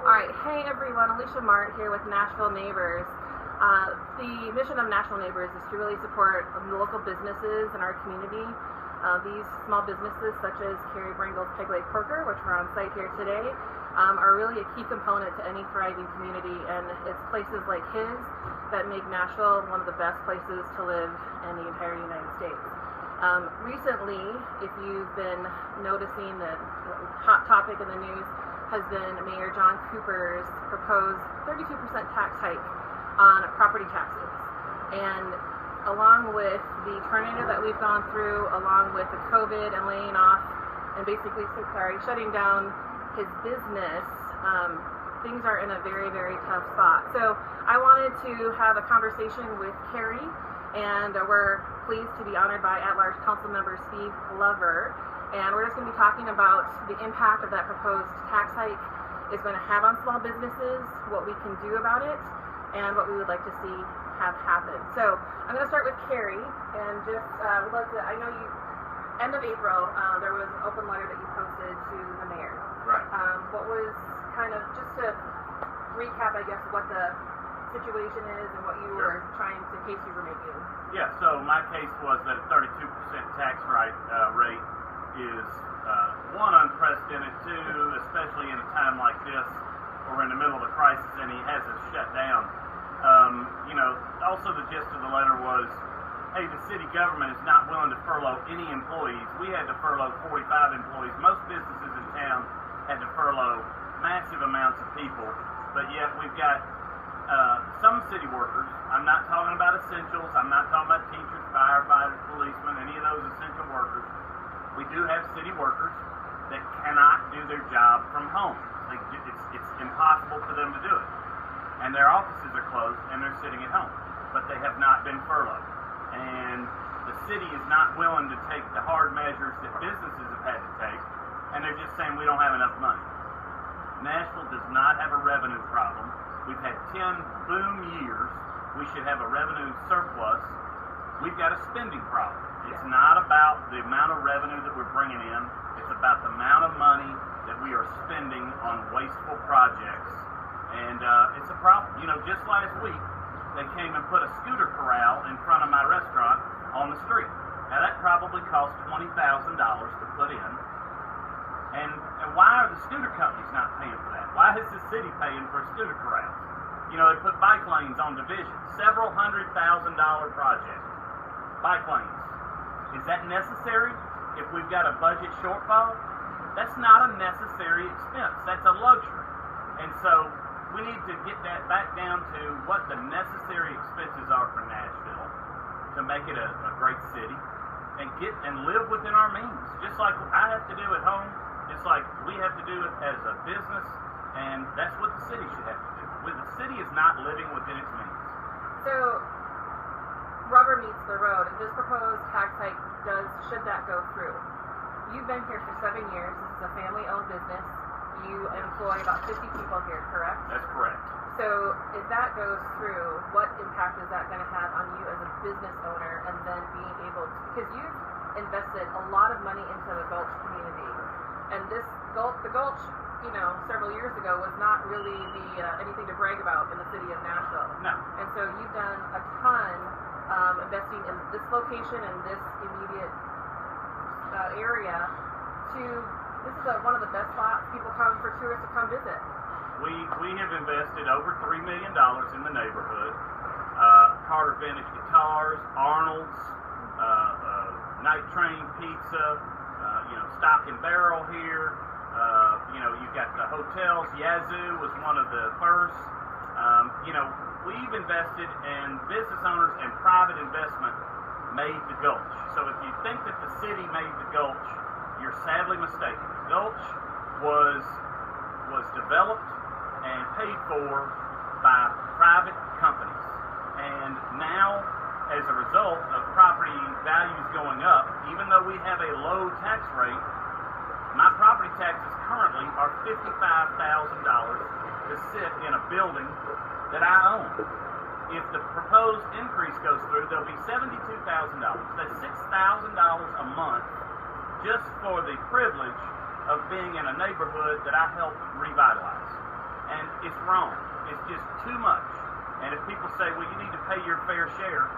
Alright, hey everyone, Alicia Mart here with Nashville Neighbors. The mission of Nashville Neighbors is to really support local businesses in our community. These small businesses such as Carey Bringle's Pegleg Porker, which we're on site here today, are really a key component to any thriving community, and it's places like his that make Nashville one of the best places to live in the entire United States. Recently, if you've been noticing, the hot topic in the news has been Mayor John Cooper's proposed 32% tax hike on property taxes. And along with the tornado that we've gone through, along with the COVID and laying off and basically shutting down his business, things are in a very, very tough spot. So I wanted to have a conversation with Carey, and we're pleased to be honored by at-large council member Steve Glover. And we're just going to be talking about the impact of that proposed tax hike is going to have on small businesses, what we can do about it, and what we would like to see have happen. So I'm going to start with Carey, and just would like to, I know you, end of April, there was an open letter that you posted to the mayor. Right. What was kind of, just to recap, I guess, what the situation is and what you were trying to, case you were making. Yeah, so my case was that a 32% tax rate is one, unprecedented, two, especially in a time like this, or in the middle of a crisis, and he has us shut down. Also the gist of the letter was, hey, the city government is not willing to furlough any employees. We had to furlough 45 employees. Most businesses in town had to furlough massive amounts of people, but yet we've got some city workers. I'm not talking about essentials. I'm not talking about teachers, firefighters, policemen, any of those essential workers. We do have city workers that cannot do their job from home. It's impossible for them to do it. And their offices are closed and they're sitting at home. But they have not been furloughed. And the city is not willing to take the hard measures that businesses have had to take. And they're just saying we don't have enough money. Nashville does not have a revenue problem. We've had 10 boom years. We should have a revenue surplus. We've got a spending problem. It's not about the amount of revenue that we're bringing in. It's about the amount of money that we are spending on wasteful projects. And it's a problem. Just last week, they came and put a scooter corral in front of my restaurant on the street. Now, that probably cost $20,000 to put in. And why are the scooter companies not paying for that? Why is the city paying for scooter corrals? They put bike lanes on Division. Several $100,000 projects. Bike lanes. Is that necessary if we've got a budget shortfall? That's not a necessary expense. That's a luxury. And so we need to get that back down to what the necessary expenses are for Nashville to make it a great city and live within our means. Just like I have to do at home, just like we have to do it as a business, and that's what the city should have to do. The city is not living within its means. So rubber meets the road, and this proposed tax hike should that go through. You've been here for 7 years. This is a family-owned business. You employ about 50 people here, correct? That's correct. So if that goes through, what impact is that going to have on you as a business owner, and then being able to, because you've invested a lot of money into the Gulch community, and the Gulch, several years ago was not really anything to brag about in the city of Nashville. No. And so you've done a ton investing in this location and this immediate area. This is one of the best spots people come for tourists to come visit. We have invested over $3 million in the neighborhood. Carter Vintage Guitars, Arnold's, Night Train Pizza, Stock and Barrel here. You've got the hotels. Yazoo was one of the first. We've invested, and business owners and private investment made the Gulch. So if you think that the city made the Gulch, you're sadly mistaken. The Gulch was developed and paid for by private companies. And now, as a result of property values going up, even though we have a low tax rate, my property taxes currently are $55,000 to sit in a building that I own. If the proposed increase goes through, there'll be $72,000. That's $6,000 a month just for the privilege of being in a neighborhood that I helped revitalize. and it's wrong. It's just too much. And if people say, well, you need to pay your fair share,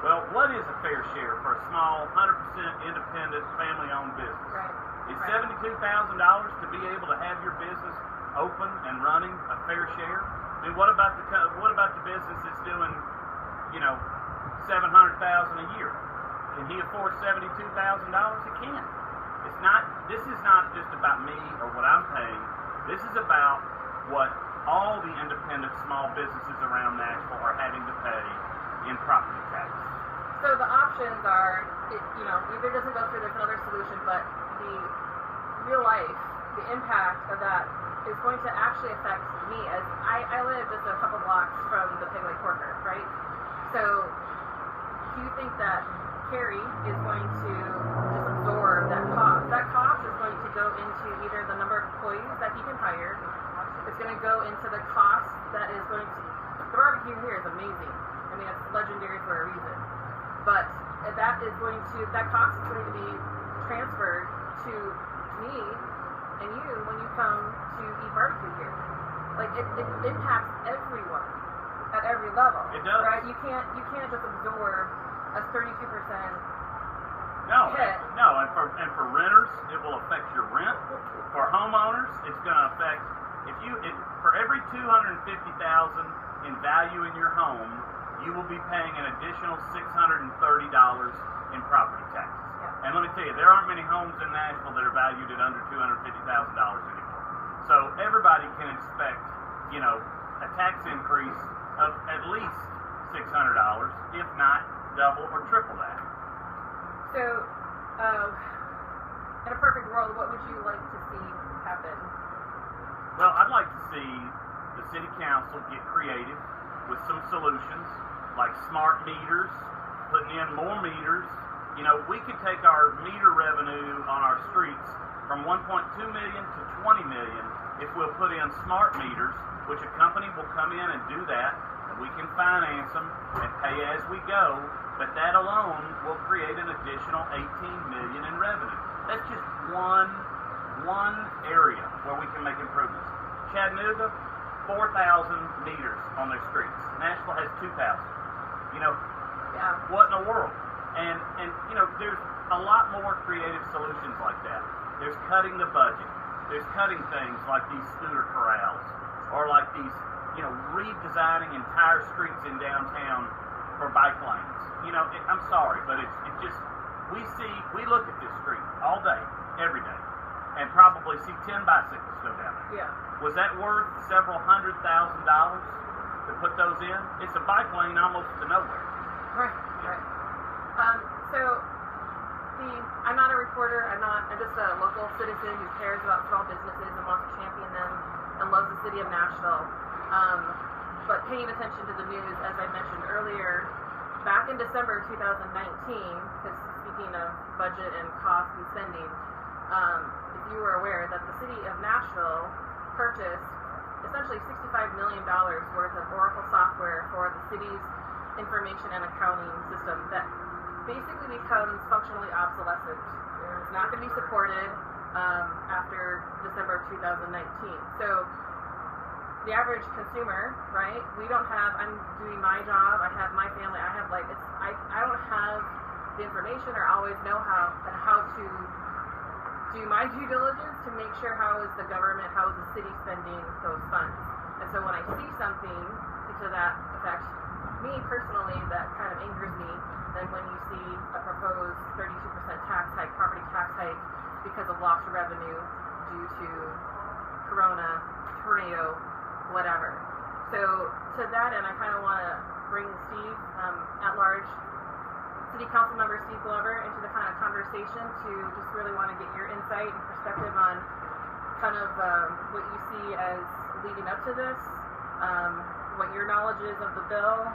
well, what is a fair share for a small, 100% independent, family-owned business? Right. Is $72,000 to be able to have your business open and running a fair share? I mean, what about the business that's doing, $700,000 a year? Can he afford $72,000? He can't. This is not just about me or what I'm paying. This is about what all the independent small businesses around Nashville are having to pay in property tax. So the options are, either doesn't go through, there's another solution, but the real life, the impact of that is going to actually affect me, as I live just a couple blocks from the Pegleg Porker, right? So do you think that Carey is going to just absorb that cost? That cost is going to go into either the number of employees that he can hire, it's going to go into the cost that is going to, the barbecue here is amazing. I mean, it's legendary for a reason. But that cost is going to be transferred to me and you when you come to eat barbecue here. Like, it impacts everyone at every level. It does. Right? You can't just absorb a 32% hit. No, and for renters, it will affect your rent. For homeowners, it's going to affect, for every $250,000 in value in your home, you will be paying an additional $630 in property taxes. Yeah. And let me tell you, there aren't many homes in Nashville that are valued at under $250,000 anymore. So everybody can expect, a tax increase of at least $600, if not double or triple that. So, in a perfect world, what would you like to see happen? Well, I'd like to see the city council get creative with some solutions, like smart meters, putting in more meters. We could take our meter revenue on our streets from $1.2 million to $20 million if we'll put in smart meters, which a company will come in and do that, and we can finance them and pay as we go. But that alone will create an additional $18 million in revenue. That's just one area where we can make improvements. Chattanooga, 4,000 meters on their streets. Nashville has 2,000. What in the world? And there's a lot more creative solutions like that. There's cutting the budget. There's cutting things like these scooter corrals, or like these, redesigning entire streets in downtown for bike lanes. I'm sorry, but it's just, we look at this street all day, every day, and probably see 10 bicycles go down there. Yeah. Was that worth several $100,000 to put those in? It's a bike lane almost to nowhere. Right. I'm not a reporter. I'm just a local citizen who cares about small businesses and wants to champion them and loves the city of Nashville. But paying attention to the news, as I mentioned earlier, back in December 2019, because speaking of budget and cost and spending, if you were aware that the city of Nashville purchased essentially $65 million worth of Oracle software for the city's information and accounting system that basically becomes functionally obsolescent. It's not going to be supported after December 2019. So the average consumer, right? I'm doing my job. I have my family. I don't have the information or always know how to do my due diligence to make sure how is the city spending those funds. And so when I see something to that effect, me personally, that kind of angers me. Then when you see a proposed 32% property tax hike because of lost revenue due to Corona, tornado, whatever. So to that end, I kind of want to bring Steve, at-large City Council member Steve Glover, into the kind of conversation to just really want to get your insight and perspective on kind of what you see as leading up to this, what your knowledge is of the bill,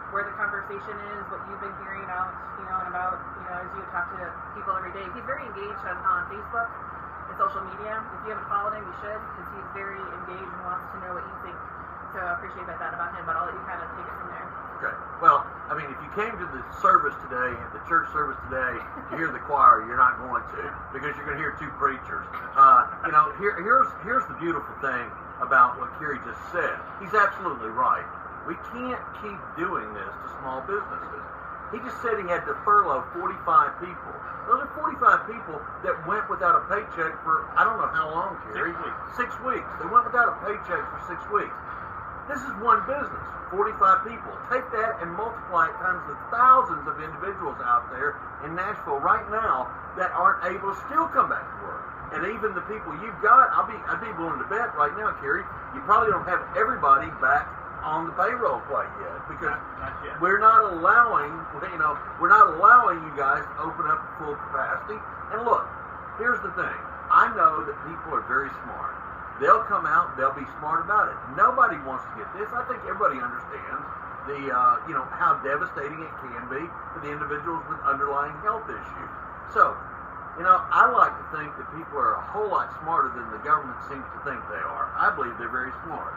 where the conversation is, what you've been hearing out, and about, as you talk to people every day. He's very engaged on Facebook and social media. If you haven't followed him, you should, because he's very engaged and wants to know what you think. So I appreciate that about him, but I'll let you kind of take it from there. Okay. Well, if you came to the service today, the church service today, to hear the choir, you're not going to, because you're going to hear two preachers. Here's the beautiful thing. about what Carey just said. He's absolutely right. We can't keep doing this to small businesses. He just said he had to furlough 45 people. Those are 45 people that went without a paycheck for, I don't know how long, Carey. 6 weeks. 6 weeks. They went without a paycheck for 6 weeks. This is one business, 45 people. Take that and multiply it times the thousands of individuals out there in Nashville right now that aren't able to still come back to work. And even the people you've got, I'd be willing to bet right now, Carey, you probably don't have everybody back on the payroll quite yet, because Not yet. we're not allowing you guys to open up to full capacity. And look, here's the thing. I know that people are very smart. They'll come out, they'll be smart about it. Nobody wants to get this. I think everybody understands the how devastating it can be for the individuals with underlying health issues. So, I like to think that people are a whole lot smarter than the government seems to think they are. I believe they're very smart.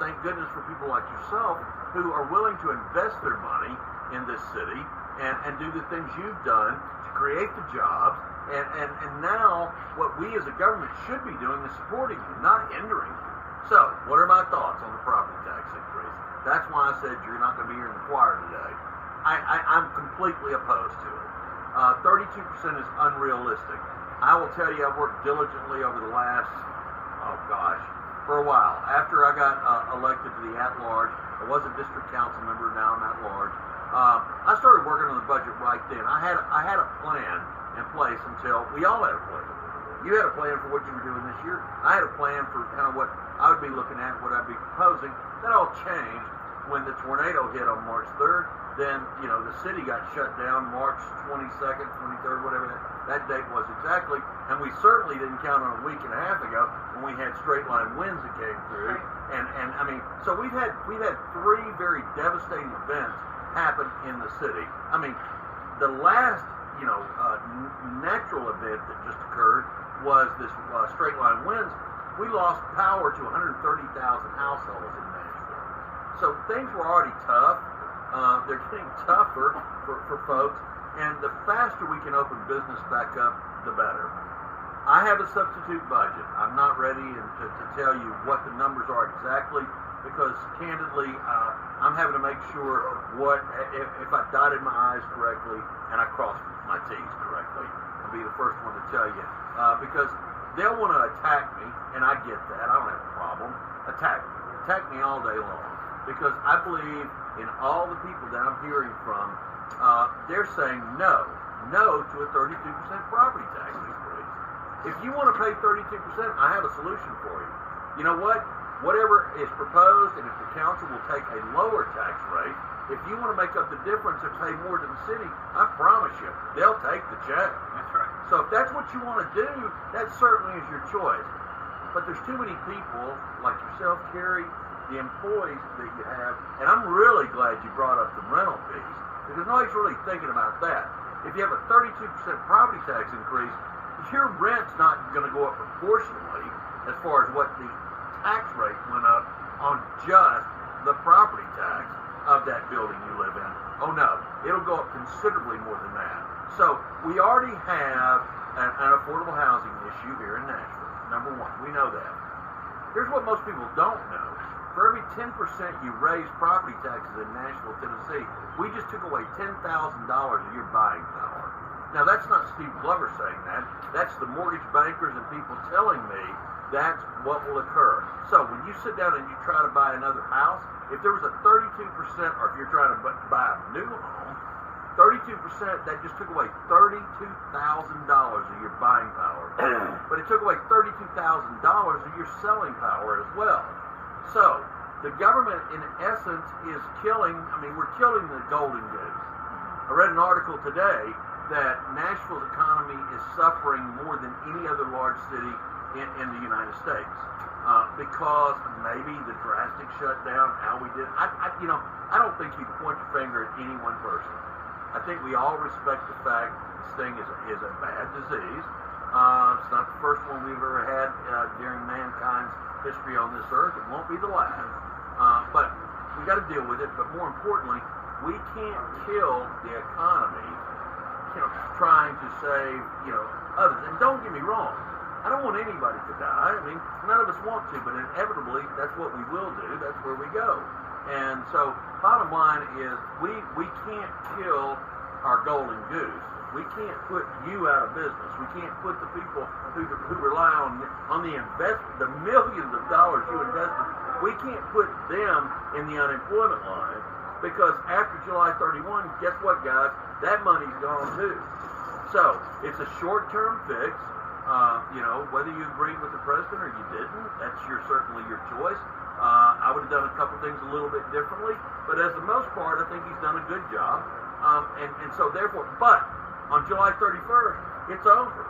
Thank goodness for people like yourself who are willing to invest their money in this city and do the things you've done to create the jobs. And now what we as a government should be doing is supporting you, not hindering you. So, what are my thoughts on the property tax increase? That's why I said you're not going to be here in the choir today. I'm completely opposed to it. 32% is unrealistic. I will tell you, I've worked diligently over the last, for a while. After I got elected to the at-large, I was a district council member, now I'm at-large. I started working on the budget right then. I had a plan in place until we all had a plan. You had a plan for what you were doing this year. I had a plan for kind of what I would be looking at, what I'd be proposing. That all changed when the tornado hit on March 3rd. Then, the city got shut down March 22nd, 23rd, whatever that date was exactly. And we certainly didn't count on a week and a half ago when we had straight line winds that came through. And I mean, so we've had 3 very devastating events happen in the city. I mean, the last, natural event that just occurred was this straight line winds. We lost power to 130,000 households in Nashville. So things were already tough. They're getting tougher for folks, and the faster we can open business back up, the better. I have a substitute budget. I'm not ready to tell you what the numbers are exactly, because candidly, I'm having to make sure if I dotted my I's correctly and I crossed my T's correctly. I'll be the first one to tell you, because they'll want to attack me, and I get that. I don't have a problem. Attack me all day long, because I believe in all the people that I'm hearing from. They're saying no to a 32% property tax increase. If you want to pay 32%, I have a solution for you. You know what? Whatever is proposed, and if the council will take a lower tax rate, if you want to make up the difference and pay more to the city, I promise you, they'll take the check. That's right. So if that's what you want to do, that certainly is your choice. But there's too many people like yourself, Carey, the employees that you have, and I'm really glad you brought up the rental piece, because nobody's really thinking about that. If you have a 32% property tax increase, your rent's not going to go up proportionally as far as what the tax rate went up on just the property tax of that building you live in. Oh no, it'll go up considerably more than that. So we already have an affordable housing issue here in Nashville. Number one, we know that. Here's what most people don't know. For every 10% you raise property taxes in Nashville, Tennessee, we just took away $10,000 of your buying power. Now, that's not Steve Glover saying that. That's the mortgage bankers and people telling me that's what will occur. So when you sit down and you try to buy another house, if there was a 32%, or if you're trying to buy a new home, 32%, that just took away $32,000 of your buying power. But it took away $32,000 of your selling power as well. So, the government, in essence, is killing, we're killing the golden goose. I read an article today that Nashville's economy is suffering more than any other large city in the United States. Because maybe the drastic shutdown, how we did. I don't think you can point your finger at any one person. I think we all respect the fact this thing is a bad disease. It's not the first one we've ever had during mankind's history on this earth. It won't be the last. But we got to deal with it. But more importantly, we can't kill the economy, trying to save, others. And don't get me wrong. I don't want anybody to die. I mean, none of us want to, but inevitably, that's what we will do. That's where we go. And so, bottom line is, we can't kill our golden goose. We can't put you out of business. We can't put the people who rely on the investment, the millions of dollars you invested. We can't put them in the unemployment line, because after July 31, guess what, guys? That money's gone too. So it's a short-term fix. Whether you agreed with the president or you didn't, that's certainly your choice. I would have done a couple things a little bit differently, but as the most part, I think he's done a good job. And so therefore, but on July 31st, it's over.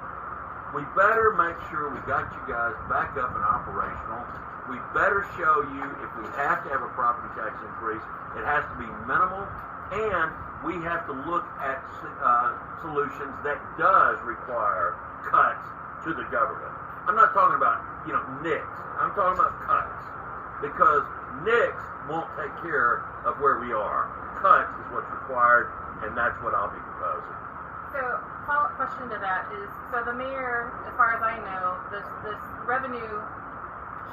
We better make sure we got you guys back up and operational. We better show you, if we have to have a property tax increase, it has to be minimal, and we have to look at solutions that does require cuts to the government. I'm not talking about, nix. I'm talking about cuts, because nix won't take care of where we are. Cuts is what's required, and that's what I'll be proposing. So, follow-up question to that is, so the mayor, as far as I know, this revenue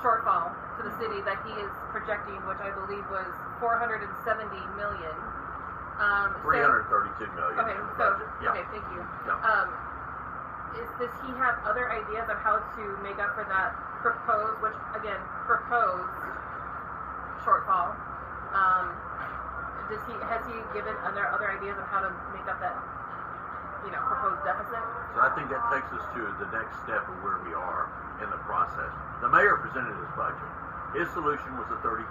shortfall to the city that he is projecting, which I believe was $470 million. 332 million. Okay, in the so budget. Yeah. okay, thank you. Yeah. Does he have other ideas on how to make up for that proposed shortfall? Has he given other ideas on how to make up that proposed deficit? So I think that takes us to the next step of where we are in the process. The mayor presented his budget. His solution was a 32%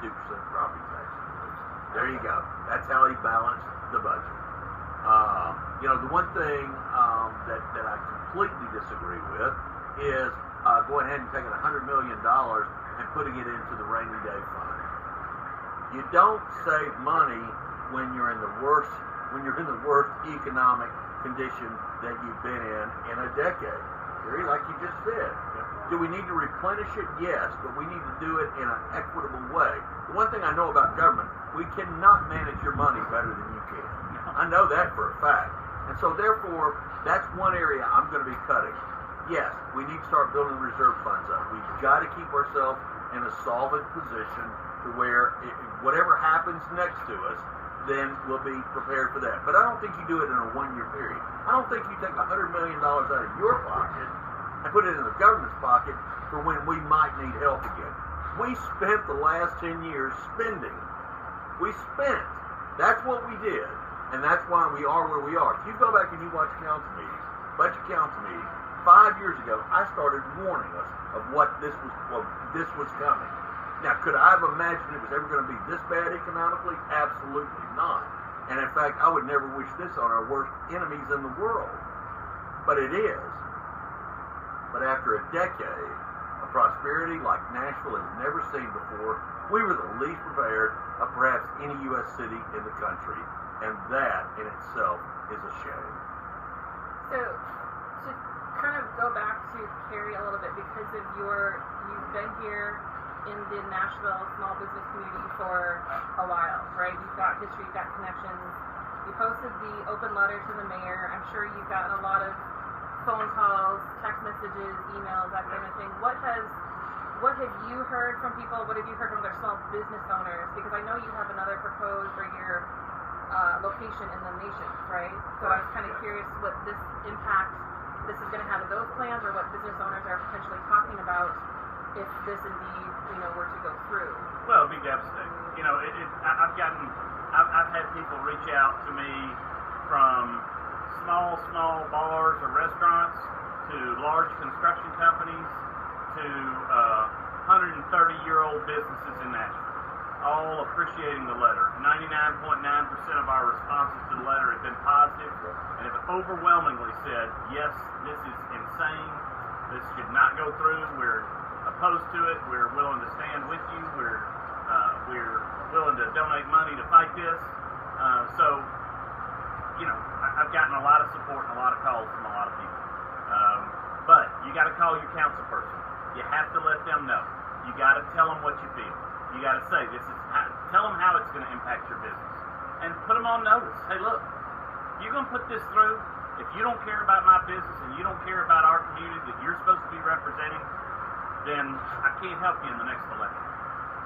property tax increase. There you go. That's how he balanced the budget. The one thing that I completely disagree with is going ahead and taking $100 million and putting it into the rainy day fund. You don't save money when you're in the worst economic condition that you've been in a decade. Gary, like you just said. Do we need to replenish it? Yes, but we need to do it in an equitable way. The one thing I know about government, we cannot manage your money better than you can. I know that for a fact. And so therefore, that's one area I'm going to be cutting. Yes, we need to start building reserve funds up. We've got to keep ourselves in a solvent position to where whatever happens next to us, then we'll be prepared for that. But I don't think you do it in a one-year period. I don't think you take $100 million out of your pocket and put it in the government's pocket for when we might need help again. We spent the last 10 years spending. We spent. That's what we did. And that's why we are where we are. If you go back and you watch council meetings, budget council meetings, 5 years ago, I started warning us of what this was coming. Now, could I have imagined it was ever going to be this bad economically? Absolutely not. And in fact, I would never wish this on our worst enemies in the world. But it is. But after a decade of prosperity like Nashville has never seen before, we were the least prepared of perhaps any U.S. city in the country. And that in itself is a shame. So, to kind of go back to Carey a little bit, because of you've been here in the Nashville small business community for a while, right? You've got history, you've got connections. You posted the open letter to the mayor. I'm sure you've gotten a lot of phone calls, text messages, emails, that kind of thing. What have you heard from people? What have you heard from other small business owners? Because I know you have another proposed for your location in the nation, right? So I was kind of curious what this impact this is going to have in those plans, or what business owners are potentially talking about if this indeed, were to go through. Well, it'd be devastating. I've had people reach out to me from small bars or restaurants to large construction companies to 130-year-old businesses in Nashville, all appreciating the letter. 99.9% of our responses to the letter have been positive, and have overwhelmingly said, yes, this is insane. This should not go through. We're opposed to it. We're willing to stand with you. We're willing to donate money to fight this. I've gotten a lot of support and a lot of calls from a lot of people. But you got to call your council person. You have to let them know. You got to tell them what you feel. You got to say tell them how it's going to impact your business, and put them on notice. Hey, look, you're going to put this through. If you don't care about my business and you don't care about our community that you're supposed to be representing, then I can't help you in the next election.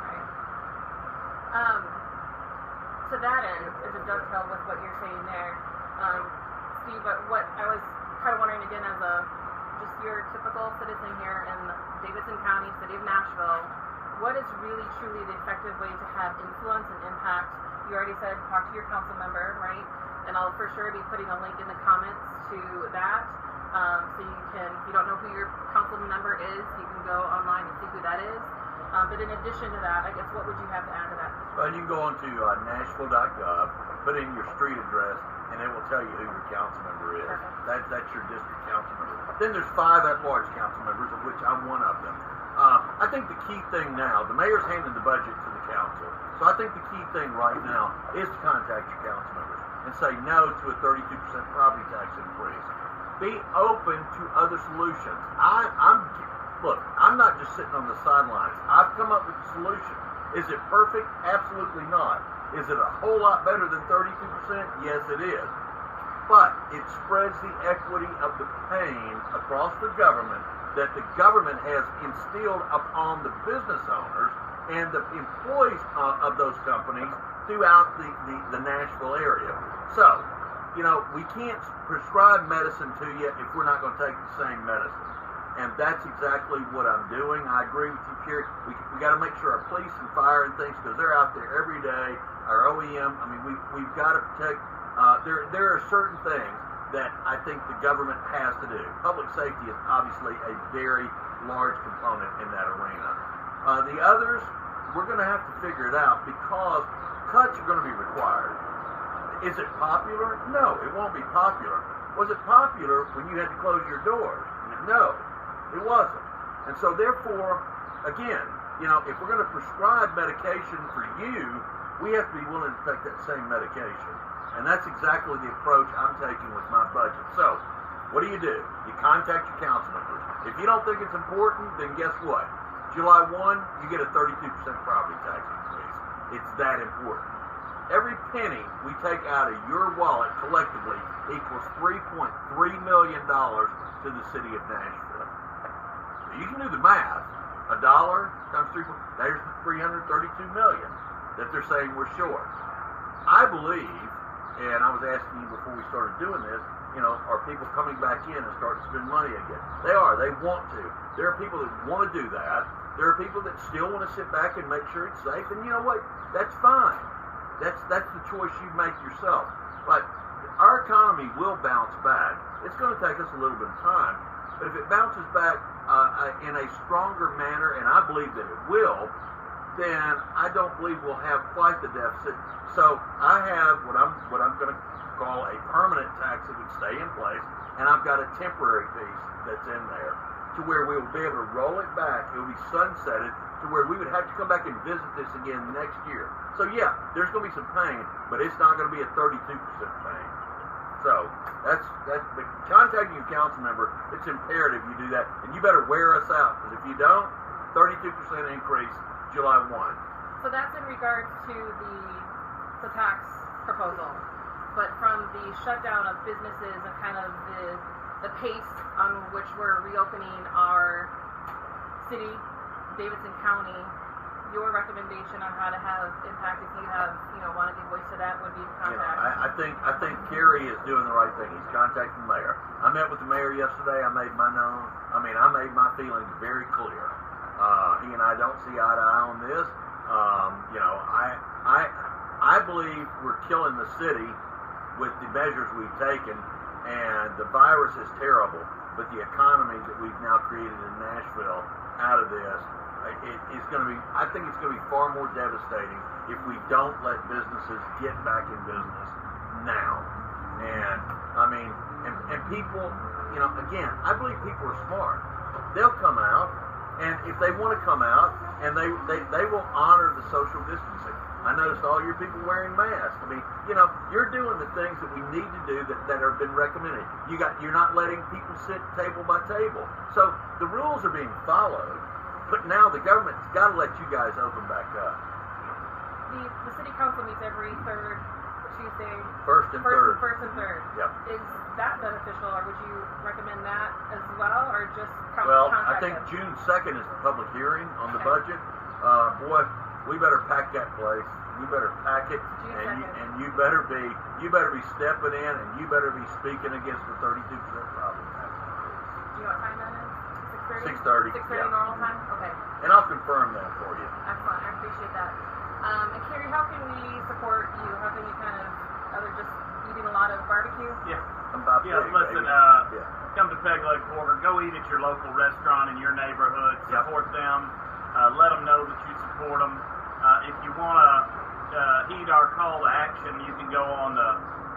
Right. To that end, as a dovetail with what you're saying there, Steve, what I was kind of wondering again as just your typical citizen here in Davidson County, city of Nashville, what is really truly the effective way to have influence and impact? You already said talk to your council member, right? And I'll for sure be putting a link in the comments to that. So you can, if you don't know who your council member is, you can go online and see who that is. But in addition to that, I guess what would you have to add to that? Well, you can go on to Nashville.gov, put in your street address, and it will tell you who your council member is. That's your district council member. Then there's 5 at-large council members, of which I'm one of them. I think the key thing now, the mayor's handing the budget to the council, so I think the key thing right now is to contact your council members and say no to a 32% property tax increase. Be open to other solutions. Look, I'm not just sitting on the sidelines. I've come up with a solution. Is it perfect? Absolutely not. Is it a whole lot better than 32%? Yes, it is. But it spreads the equity of the pain across the government that the government has instilled upon the business owners and the employees of those companies throughout the Nashville area. So, we can't prescribe medicine to you if we're not going to take the same medicine. And that's exactly what I'm doing. I agree with you, Carey. We got to make sure our police and fire and things, because they're out there every day. Our OEM, we've got to protect. There are certain things that I think the government has to do. Public safety is obviously a very large component in that arena. The others, we're going to have to figure it out because cuts are going to be required. Is it popular? No, it won't be popular. Was it popular when you had to close your doors? No, it wasn't. And so therefore, again, if we're going to prescribe medication for you, we have to be willing to take that same medication. And that's exactly the approach I'm taking with my budget. So, what do? You contact your council members. If you don't think it's important, then guess what? July 1, you get a 32% property tax increase. It's that important. Every penny we take out of your wallet collectively equals $3.3 million to the city of Nashville. So you can do the math. $1 times 3, there's $332 million that they're saying we're short. I believe, and I was asking you before we started doing this, are people coming back in and starting to spend money again? They are. They want to. There are people that want to do that. There are people that still want to sit back and make sure it's safe. And you know what? That's fine. That's the choice you make yourself. But our economy will bounce back. It's going to take us a little bit of time. But if it bounces back in a stronger manner, and I believe that it will, then I don't believe we'll have quite the deficit. So I have what I'm going to call a permanent tax that would stay in place, and I've got a temporary piece that's in there to where we will be able to roll it back. It will be sunsetted to where we would have to come back and visit this again next year. So yeah, there's going to be some pain, but it's not going to be a 32% pain. So that's contacting your council member. It's imperative you do that, and you better wear us out, because if you don't, 32% increase July 1. So that's in regards to the tax proposal. But from the shutdown of businesses and kind of the pace on which we're reopening our city, Davidson County, your recommendation on how to have impact, if you have, want to give voice to that, would be to contact. I think Carey is doing the right thing. He's contacting the mayor. I met with the mayor yesterday. I made my feelings very clear. He and I don't see eye to eye on this. I believe we're killing the city with the measures we've taken, and the virus is terrible, but the economy that we've now created in Nashville out of this, it's going to be, I think it's going to be far more devastating if we don't let businesses get back in business now. And and people, again, I believe people are smart. They'll come out, and if they want to come out, and they will honor the social distancing. I noticed all your people wearing masks. You're doing the things that we need to do that have been recommended. You're not letting people sit table by table. So the rules are being followed, but now the government's got to let you guys open back up. The city council meets every third Tuesday. First and third. First and third. Yep. Is that beneficial, or would you recommend that as well, or just Well, I contact think us? June 2nd is the public hearing on the Okay. budget. Boy, we better pack that place. We better pack it, June and you better be stepping in, and you better be speaking against the 32% property tax increase. Do you know what time that is? 6:30? 6:30, 6:30 yeah. normal time? Okay. And I'll confirm that for you. Excellent. I appreciate that. And Carey, how can we support you? How can we kind of, other just eating a lot of barbecue? Yeah. I'm about Yeah, big, listen, baby. come to Pegleg Porker. Go eat at your local restaurant in your neighborhood. Yep. Support them. Let them know that you support them. If you want to heed our call to action, you can go on the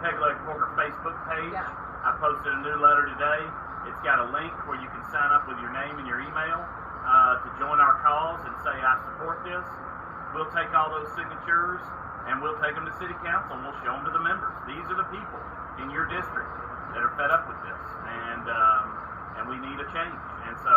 Pegleg Porker Facebook page. Yeah. I posted a new letter today. It's got a link where you can sign up with your name and your email to join our cause and say, I support this. We'll take all those signatures and we'll take them to City Council and we'll show them to the members. These are the people in your district that are fed up with this, and we need a change. And so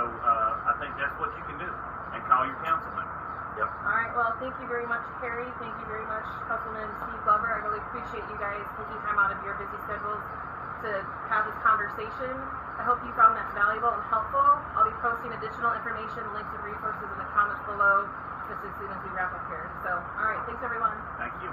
I think that's what you can do, and call your council member. Yep. All right. Well, thank you very much, Carey. Thank you very much, Councilman Steve Glover. I really appreciate you guys taking time out of your busy schedules to have this conversation. I hope you found that valuable and helpful. I'll be posting additional information, links, and resources in the comments below just as soon as we wrap up here. So, all right. Thanks, everyone. Thank you.